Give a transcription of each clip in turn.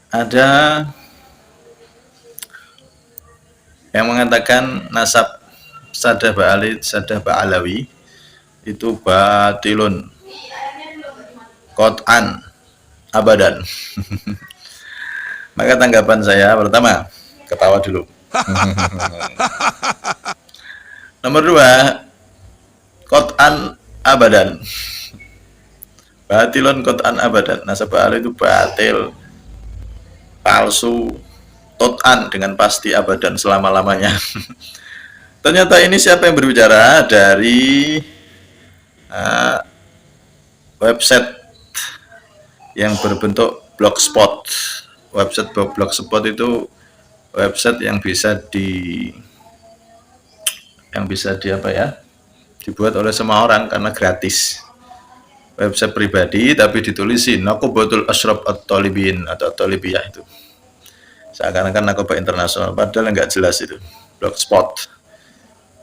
Ada yang mengatakan nasab Sadah Ba'ali, Sadah Ba'alawi itu batilun qot'an abadan. Maka tanggapan saya pertama, ketawa dulu. Nomor dua, qot'an abadan. Batilun qot'an abadan. Nasab Ba'ali itu batil, palsu, qot'an dengan pasti abadan selama-lamanya. Ternyata ini siapa yang berbicara? Dari website yang berbentuk blogspot. Website blogspot itu website yang bisa di apa ya, dibuat oleh semua orang karena gratis. Website pribadi tapi ditulisin Nakobatul Ashraf At-Talibin atau At-Talibiyah itu. Seakan-akan Nakobah internasional, padahal nggak jelas itu. Blogspot.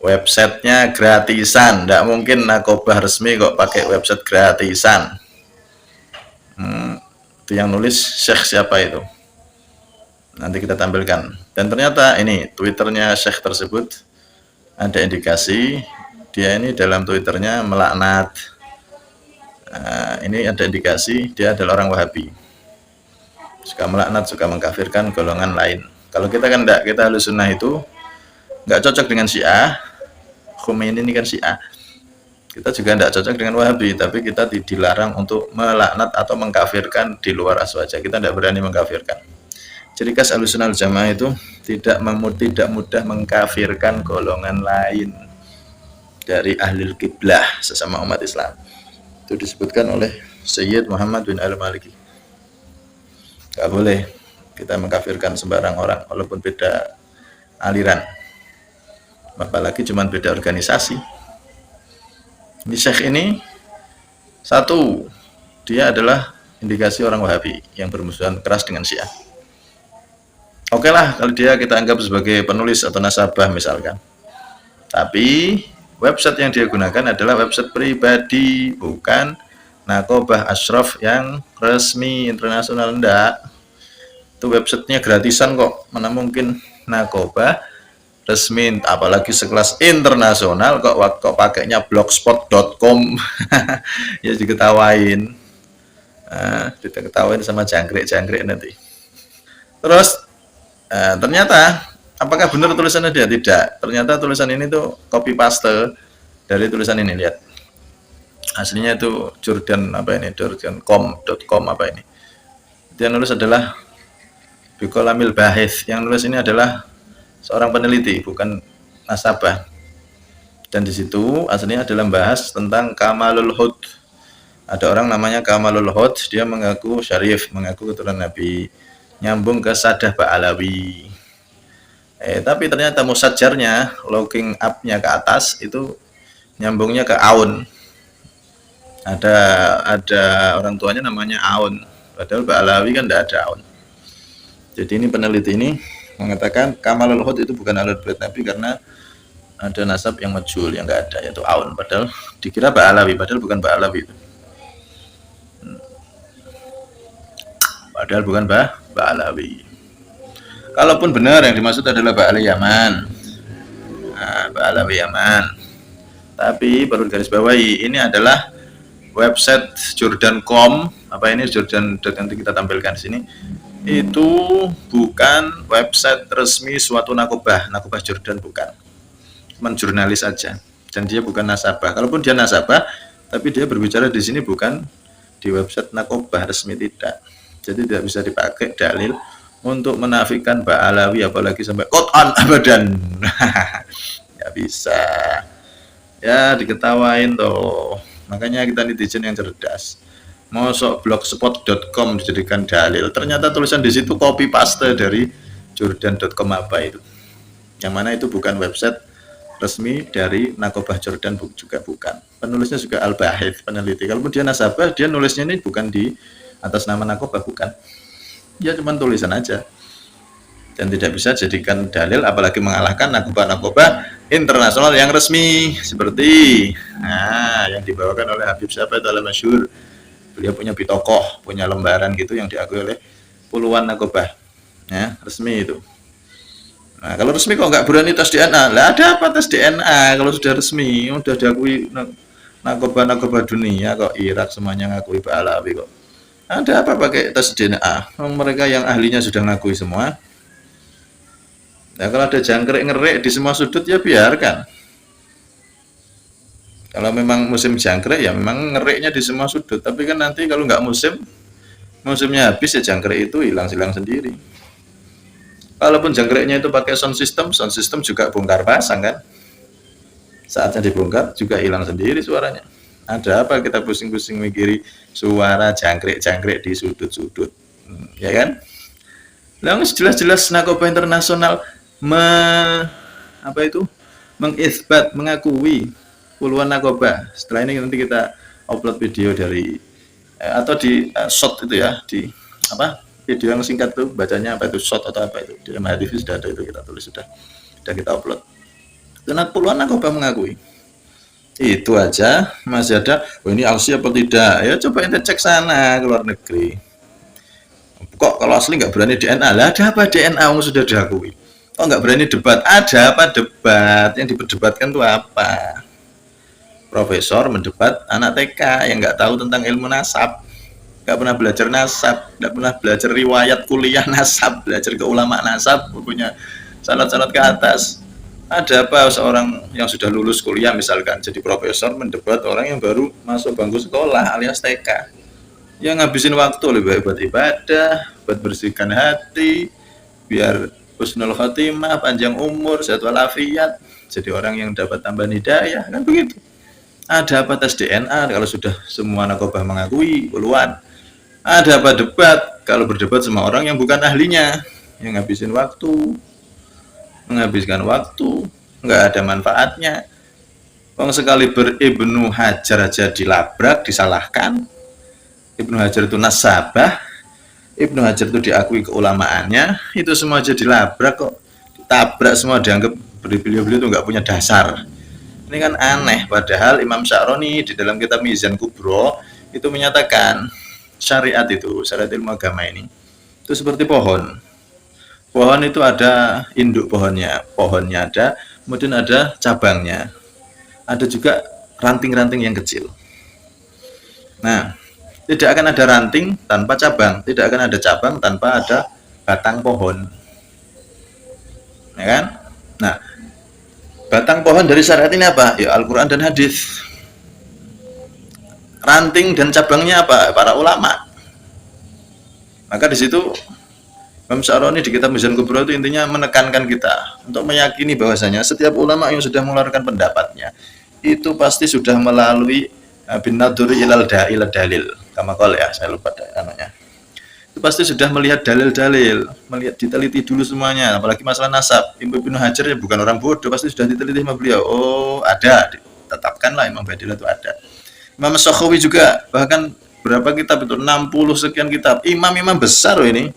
Websitenya gratisan, nggak mungkin Nakobah resmi kok pakai website gratisan. Itu yang nulis Syekh siapa itu? Nanti kita tampilkan. Dan ternyata ini Twitternya Syekh tersebut ada indikasi dia ini dalam Twitternya melaknat. Ini ada indikasi dia adalah orang Wahabi, suka melaknat, suka mengkafirkan golongan lain. Kalau kita kan enggak, kita Ahlus Sunnah itu enggak cocok dengan Syiah. Khomeini ini kan Syiah. Kita juga enggak cocok dengan Wahabi, tapi kita dilarang untuk melaknat atau mengkafirkan di luar aswaja. Kita enggak berani mengkafirkan. Ciri khas Ahlus Sunnah Jamaah itu tidak mudah mengkafirkan golongan lain dari ahlul kiblah sesama umat Islam. Itu disebutkan oleh Sayyid Muhammad bin Al-Maliki. Gak boleh kita mengkafirkan sembarang orang walaupun beda aliran, apalagi cuma beda organisasi. Ini Syekh ini satu, dia adalah indikasi orang Wahabi yang bermusuhan keras dengan Syiah. Oke lah kalau dia kita anggap sebagai penulis atau nasabah misalkan, tapi website yang dia gunakan adalah website pribadi, bukan Nakobah Ashraf yang resmi internasional. Enggak, itu websitenya gratisan kok, mana mungkin Nakobah resmi apalagi sekelas internasional kok pakainya blogspot.com. Ya diketawain, diketawain sama jangkrik nanti. Terus ternyata apakah benar tulisannya dia? Tidak. Ternyata tulisan ini tuh copy paste dari tulisan ini. Lihat. Aslinya itu jordan.com apa ini. Dia nulis adalah Bikolamil Bahith. Yang nulis ini adalah seorang peneliti, bukan nasabah. Dan di situ aslinya adalah membahas tentang Kamalul Hud. Ada orang namanya Kamalul Hud, dia mengaku syarif, mengaku keturunan Nabi, nyambung ke Sadah Ba'alawi. Tapi ternyata musajarnya, looking up-nya ke atas itu nyambungnya ke Aun. Ada orang tuanya namanya Aun, padahal Ba'alawi kan tidak ada Aun. Jadi ini peneliti ini mengatakan Kamalul Hud itu bukan alur bait Nabi karena ada nasab yang majhul yang enggak ada, yaitu Aun, padahal dikira Ba'alawi, padahal bukan Ba'alawi itu. Padahal bukan Ba'alawi. Kalaupun benar yang dimaksud adalah Ba'alawi Yaman, Ba'alawi Yaman, tapi perlu garis bawahi ini adalah website Jordan.com. Apa ini Jordan? Nanti kita tampilkan di sini. Itu bukan website resmi suatu nakobah Jordan, bukan. Cuman jurnalis saja, dan dia bukan nasabah. Kalaupun dia nasabah, tapi dia berbicara di sini bukan di website nakobah resmi, tidak. Jadi tidak bisa dipakai dalil untuk menafikan Ba'alawi, apalagi sampai qot'an abadan. Nggak bisa. Ya diketawain toh. Makanya kita netizen yang cerdas. Mosok blogspot.com dijadikan dalil. Ternyata tulisan di situ copy paste dari jordan.com apa itu. Yang mana itu bukan website resmi dari Nakobah Jordan, juga bukan. Penulisnya juga Al-Bahith, peneliti. Kalaupun dia nasabah, dia nulisnya ini bukan di atas nama Nakobah, bukan. Ya cuma tulisan aja. Dan tidak bisa jadikan dalil, apalagi mengalahkan Nakobah internasional yang resmi seperti yang dibawakan oleh Habib siapa itu, Al-Masyhur. Beliau punya bitokoh, punya lembaran gitu yang diakui oleh puluhan narkoba, ya resmi itu. Nah, kalau resmi kok nggak berani tes DNA? Lah ada apa tes DNA kalau sudah resmi, sudah diakui narkoba dunia kok, Irak semuanya ngakui Pak Alawi kok. Ada apa pakai tes DNA? Mereka yang ahlinya sudah ngakui semua. Nah, kalau ada jangkrik ngerik di semua sudut ya biarkan. Kalau memang musim jangkrik ya memang ngeriknya di semua sudut. Tapi kan nanti kalau nggak musimnya habis ya jangkrik itu hilang sendiri. Kalaupun jangkriknya itu pakai sound system juga bongkar pasang kan. Saatnya dibongkar juga hilang sendiri suaranya. Ada apa kita pusing-pusing mikiri suara jangkrik di sudut-sudut, ya kan? Lalu jelas-jelas narkoba internasional mengakui puluhan narkoba. Setelah ini nanti kita upload video dari atau di shot itu ya, di video yang singkat tuh bacanya apa itu, shot atau apa itu di MHTV sudah ada, itu kita tulis, sudah kita upload. Karena puluhan narkoba mengakui. Itu aja masih ada, ini asli apa tidak, ya coba ente cek sana ke luar negeri. Kok kalau asli nggak berani DNA? Lah ada apa DNA yang sudah diakui? Kok nggak berani debat? Ada apa debat? Yang diperdebatkan itu apa? Profesor mendebat anak TK yang nggak tahu tentang ilmu nasab, nggak pernah belajar nasab, nggak pernah belajar riwayat kuliah nasab, belajar ke ulama nasab, punya sanad-sanad ke atas. Ada apa seorang yang sudah lulus kuliah misalkan jadi profesor mendebat orang yang baru masuk bangku sekolah alias TK, yang ngabisin waktu lebih baik buat ibadah, buat bersihkan hati, biar husnul khotimah, panjang umur, sehat walafiat, jadi orang yang dapat tambahan hidayah, kan begitu. Ada apa tes DNA kalau sudah semua narkoba mengakui puluhan? Ada apa debat kalau berdebat sama orang yang bukan ahlinya, yang ngabisin waktu, menghabiskan waktu, nggak ada manfaatnya. Bang sekali Ibnu Hajar aja dilabrak, disalahkan. Ibnu Hajar itu nasabah, Ibnu Hajar itu diakui keulamaannya, itu semua aja dilabrak kok, ditabrak semua, dianggap beliau-beliau itu nggak punya dasar. Ini kan aneh, padahal Imam Sya'roni di dalam kitab Mizan Kubro itu menyatakan syariat ilmu agama ini itu seperti pohon. Pohon itu ada induk pohonnya ada, kemudian ada cabangnya, ada juga ranting-ranting yang kecil. Nah, tidak akan ada ranting tanpa cabang, tidak akan ada cabang tanpa ada batang pohon, ya kan? Nah, batang pohon dari syariat ini apa? Ya Al-Quran dan hadis. Ranting dan cabangnya apa? Para ulama. Maka di situ Imam Sya'roni di kitab Mizan Kubro itu intinya menekankan kita untuk meyakini bahwasanya setiap ulama yang sudah mengeluarkan pendapatnya itu pasti sudah melalui bin naduri ilal dalil, kama qala ya, saya lupa namanya. Itu pasti sudah melihat dalil-dalil, melihat diteliti dulu semuanya, apalagi masalah nasab. Ibnu Hajar ya bukan orang bodoh, pasti sudah diteliti sama beliau. Oh, ada, tetapkanlah Imam Badilah itu ada. Imam Sakhawi juga, bahkan berapa kitab itu, 60 sekian kitab, imam-imam besar loh ini,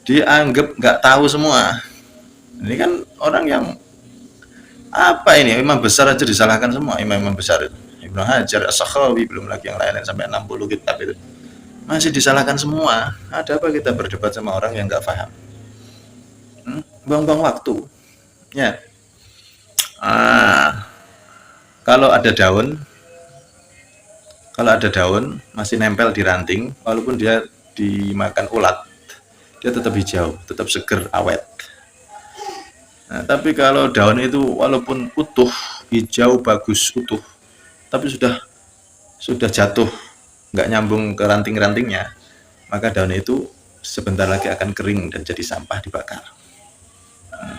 dianggap nggak tahu semua. Ini kan orang yang apa ini, imam besar aja disalahkan semua, imam-imam besar itu. Ibnu Hajar, As-Sakhawi, belum lagi yang lain sampai 60 kitab itu masih disalahkan semua. Ada apa kita berdebat sama orang yang nggak paham? Buang-buang waktu. Ya. Kalau ada daun masih nempel di ranting, walaupun dia dimakan ulat, dia tetap hijau, tetap seger, awet. Nah, tapi kalau daun itu walaupun utuh, hijau, bagus, utuh, tapi sudah jatuh, nggak nyambung ke ranting-rantingnya, maka daun itu sebentar lagi akan kering dan jadi sampah, dibakar.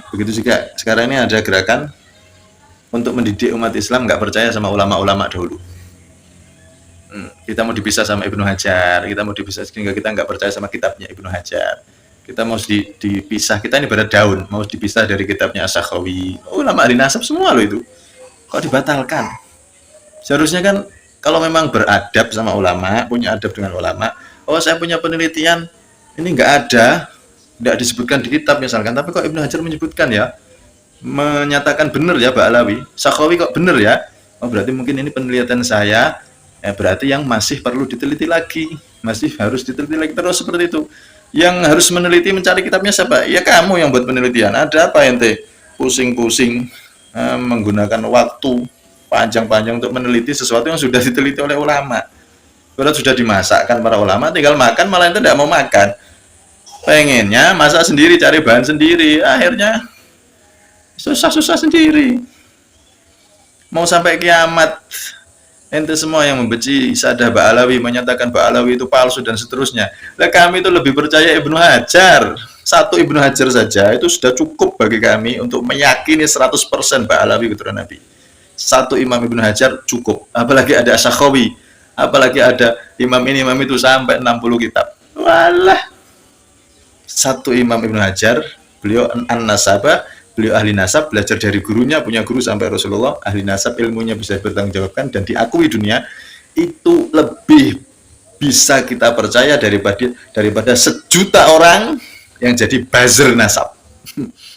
Begitu juga sekarang ini ada gerakan untuk mendidik umat Islam nggak percaya sama ulama-ulama dahulu. Kita mau dipisah sama Ibnu Hajar, kita mau dipisah sehingga kita nggak percaya sama kitabnya Ibnu Hajar. Kita mau dipisah, kita ini pada daun, mau dipisah dari kitabnya As-Sakhawi. Ulama ahli nasab semua loh itu. Kok dibatalkan? Seharusnya kan kalau memang beradab sama ulama, punya adab dengan ulama, oh saya punya penelitian, ini nggak disebutkan di kitab misalkan, tapi kok Ibnu Hajar menyebutkan ya, menyatakan benar ya Pak Alawi, Sakhawi kok benar ya, oh berarti mungkin ini penelitian saya, berarti yang masih perlu diteliti lagi, masih harus diteliti lagi terus seperti itu. Yang harus meneliti mencari kitabnya siapa? Ya kamu yang buat penelitian. Ada apa ente pusing-pusing menggunakan waktu panjang-panjang untuk meneliti sesuatu yang sudah diteliti oleh ulama. Kalau sudah dimasakkan para ulama, tinggal makan, malah ente tidak mau makan. Pengennya masak sendiri, cari bahan sendiri, akhirnya susah-susah sendiri. Mau sampai kiamat, ente semua yang membenci Sadah Ba'alawi, menyatakan Ba'alawi itu palsu dan seterusnya. Lah kami itu lebih percaya Ibnu Hajar. Satu Ibnu Hajar saja itu sudah cukup bagi kami untuk meyakini 100% Ba'alawi keturunan Nabi. Satu Imam Ibnu Hajar cukup. Apalagi ada Asy-Sakhawi, apalagi ada imam ini imam itu sampai 60 kitab. Walah. Satu Imam Ibnu Hajar, beliau an-nasabah, beliau ahli nasab, belajar dari gurunya, punya guru sampai Rasulullah, ahli nasab, ilmunya bisa bertanggungjawabkan dan diakui dunia. Itu lebih bisa kita percaya daripada sejuta orang yang jadi buzzer nasab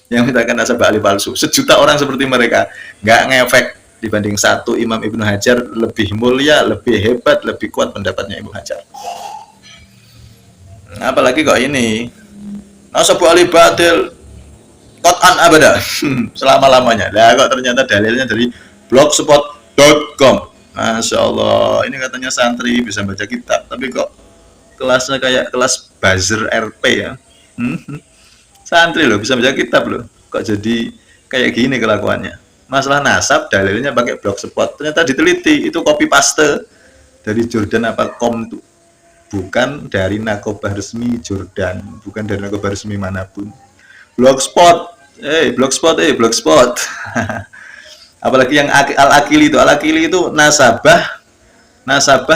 yang mintakan nasab ahli palsu. Sejuta orang seperti mereka nggak ngefek dibanding satu Imam Ibnu Hajar. Lebih mulia, lebih hebat, lebih kuat pendapatnya Ibnu Hajar. Apalagi kok ini nasab ahli batil Qat'an abada selama-lamanya. Lah kok ternyata dalilnya dari blogspot.com. Masya Allah, ini katanya santri bisa baca kitab, tapi kok kelasnya kayak kelas buzzer RP ya. Santri loh bisa baca kitab loh, kok jadi kayak gini kelakuannya. Masalah nasab dalilnya pakai blogspot, ternyata diteliti itu copy paste dari Jordan apa com tuh, bukan dari nakobah resmi Jordan, bukan dari nakobah resmi manapun. Blogspot, blogspot. Apalagi yang Al-Akili itu nasabah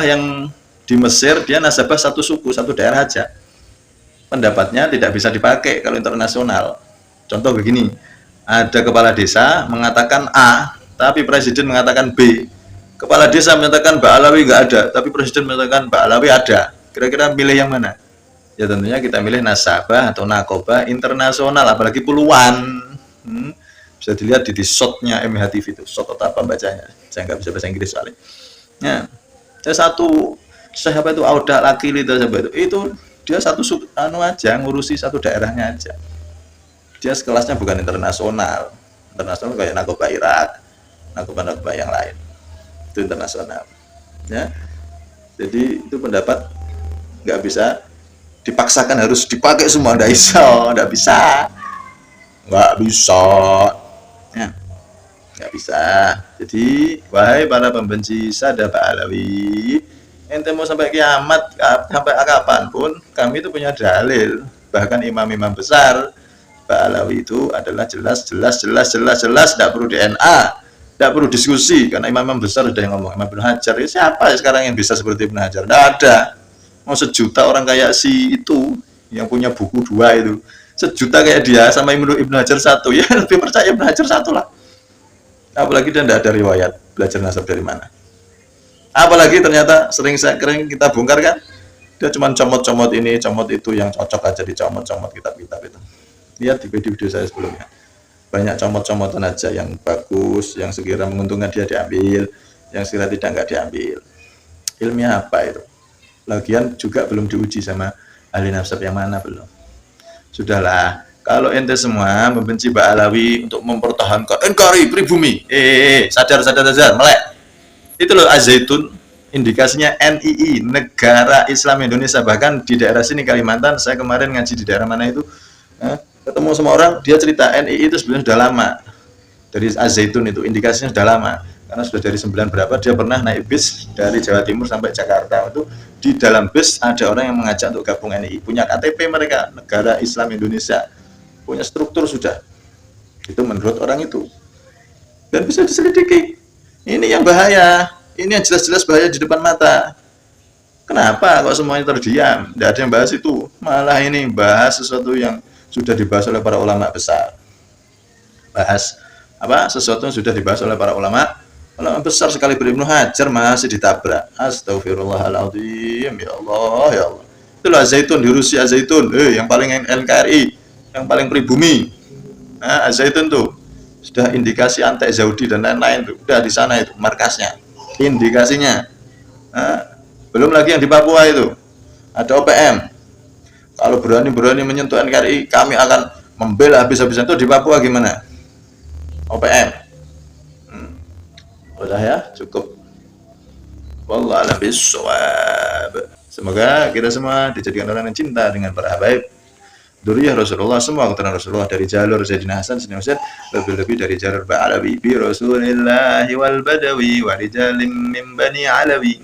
yang di Mesir, dia nasabah satu suku, satu daerah aja. Pendapatnya tidak bisa dipakai kalau internasional. Contoh begini, ada kepala desa mengatakan A, tapi presiden mengatakan B. Kepala desa menyatakan Ba'alawi nggak ada, tapi presiden mengatakan Ba'alawi ada. Kira-kira milih yang mana? Ya tentunya kita milih nasabah atau nakobah internasional, apalagi puluhan. Bisa dilihat di shotnya MHTV itu, shot atau apa bacanya, saya nggak bisa bahasa Inggris soalnya. Ya, siapa itu Auda Lakili itu dia satu aja ngurusi satu daerahnya aja. Dia sekelasnya bukan internasional kayak nakobah Irak, nakobah yang lain itu internasional. Ya, jadi itu pendapat nggak bisa dipaksakan harus dipakai semua, nggak bisa. Ya, nggak bisa. Jadi wahai para pembenci Sadah Ba'alawi, ente mau sampai kiamat, sampai kapanpun kami itu punya dalil. Bahkan imam-imam besar Ba'alawi itu adalah jelas, tidak perlu DNA, tidak perlu diskusi, karena imam-imam besar sudah yang ngomong. Imam Ibnu Hajar, siapa sekarang yang bisa seperti Ibnu Hajar? Tidak ada. Mau sejuta orang kayak si itu yang punya buku 2 itu, sejuta kayak dia sama Ibnu Hajar 1, ya lebih percaya Ibnu Hajar 1 lah. Apalagi dia tidak ada riwayat belajar nasab dari mana. Apalagi ternyata sering kita bongkar kan, dia cuma comot-comot ini, comot itu, yang cocok aja dicomot-comot kitab-kitab itu. Lihat di video saya sebelumnya, banyak comot-comotan aja yang bagus, yang sekiranya menguntungkan dia diambil, yang sekiranya tidak nggak diambil. Ilmiah apa itu? Lagian juga belum diuji sama ahli nasab yang mana belum. Sudahlah, kalau ente semua membenci Ba'alawi untuk mempertahankan NKRI pribumi, sadar, melek. Itu loh Az-Zaitun, indikasinya NII, Negara Islam Indonesia. Bahkan di daerah sini Kalimantan, saya kemarin ngaji di daerah mana itu, ketemu sama orang, dia cerita NII itu sebenarnya sudah lama. Dari Az-Zaitun itu indikasinya sudah lama, karena sudah dari 9 berapa dia pernah naik bis dari Jawa Timur sampai Jakarta. Itu di dalam bis ada orang yang mengajak untuk gabung NII, punya KTP mereka, Negara Islam Indonesia, punya struktur sudah. Itu menurut orang itu, dan bisa diselidiki. Ini yang bahaya, ini yang jelas-jelas bahaya di depan mata. Kenapa kok semuanya terdiam, tidak ada yang bahas itu, malah ini bahas sesuatu yang sudah dibahas oleh para ulama besar. Bahas apa? Sesuatu yang sudah dibahas oleh para ulama besar sekali. Ibnu Hajar masih ditabrak. Astagfirullahaladzim, ya Allah. Itulah Az-Zaitun di Rusia, Az-Zaitun, yang paling NKRI, yang paling pribumi. Nah, Az-Zaitun tuh sudah indikasi anti Saudi dan lain-lain tuh, udah di sana itu markasnya, indikasinya. Belum lagi yang di Papua itu ada OPM, Kalau berani-berani menyentuh NKRI, kami akan membela habis-habisan. Itu di Papua gimana? OPM. Udah ya, cukup. Wallahu a'lam bishawab. Semoga kita semua dijadikan orang yang cinta dengan para habaib Duriyah Rasulullah, semua keturunan Rasulullah, dari jalur Sayyidina Hasan, Sayyidina Husain, lebih-lebih dari jalur Ba'alawi bi Rasulillahi wal Badawi wa rijalim min Bani Alawi.